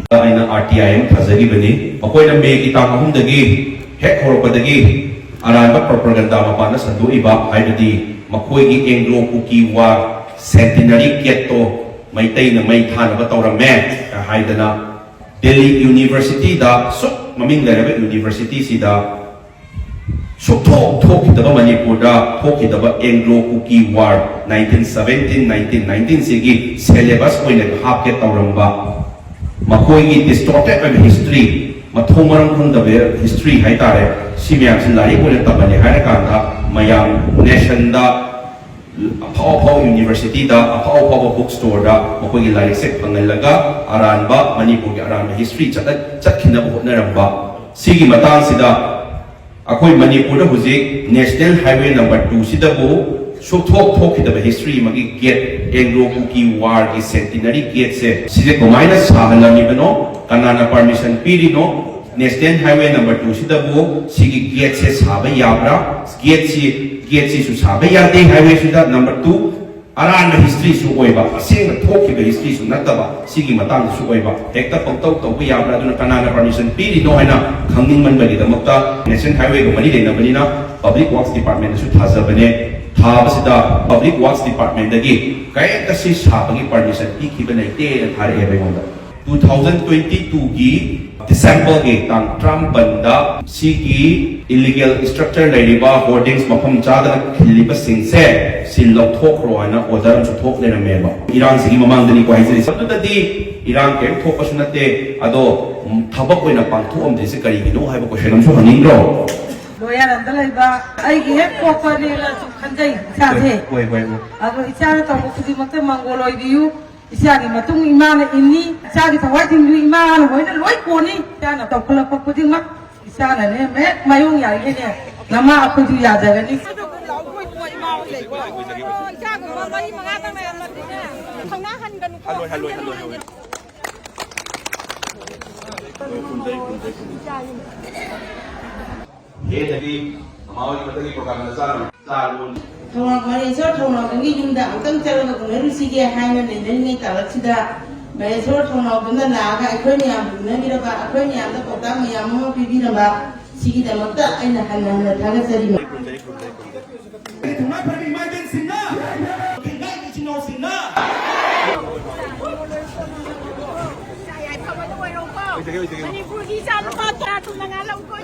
aina RTIM thazagi bani akoina me ki tang ahum dagi hek horopadagi araba propaganda mapana sandu iba haibadi makoi gi Anglo Kuki War centenary ketto maitai na mai thana ba tawrame haidana Delhi University da sok maming lerabe university sida sok thok kitaba Manipur da thok kitaba Anglo Kuki War 1917-1919 sigi syllabus oina hapke tawramba makoi distorted history mathomarang khungdabe history haitare simyam sin lai pole tabane haira kanda mayam nation da apau university da apau bookstore da makoi gi lai sek pangalaga aranba Manipur gi aranba history chakhina hotnaramba sigi matang sida akoi Manipur da huji national highway number 2 sida bo thok kitaba history magi gate Anglo Kuki War ki centenary gate se sije komaina sahalami bano kanana permission pirino national highway number 2 sida bo sigi gate se saba yabra gate si su saba yate highway sida number 2 aran history su oiba asing thok ki history su nataba sigi matang su oiba ekta pangtau to bu yabra duna kanana permission pirino haina khangning man bagi damakta national highway ko mani leina bani na public works department su thazabane Thabasida Public Works Department dagi kaya kasi sabagi permission ikiba na ite na thare ebe ngonda 2022 gi December gi tang Trump banda sigi illegal structure laiba hoardings mafam chada khiliba singse sin lok thok roana order am thok le na meba Iran sigi mamang dani ko haisiri sabdadi Iran ke thok pasunate ado thabak oina pangthu om desi kari gi no haiba question am so haning ro Loya nanda laiba ai gi hek pokpa ni la chu khanjai cha the ado icha ta ko kudi makte mangoloi diu icha gi matung imana inni icha gi thawai ting du imana hoina loi ko ni cha na to kala ko kudi mak icha na ne me mayung ya ge ne nama aku di ya jaga ni cha ko ma mai ma ga ta me ma ti ne thong na han kan ko haloi Ye jadi mau di materi program dasar salun. Thong Malaysia thong ngi yumda angkang chalo na kung naru sige hanga ne ngi talak sida Malaysia thong bunda na ga akhoi ni am na ngi ba akhoi ni am da ko ta mi am mo bi na ba sige da makta aina hanna na thaga sari ma Thong na phari mai ben sinna kinga ki chino sinna Manipur gi cha lo ma ta tu na nga lo ko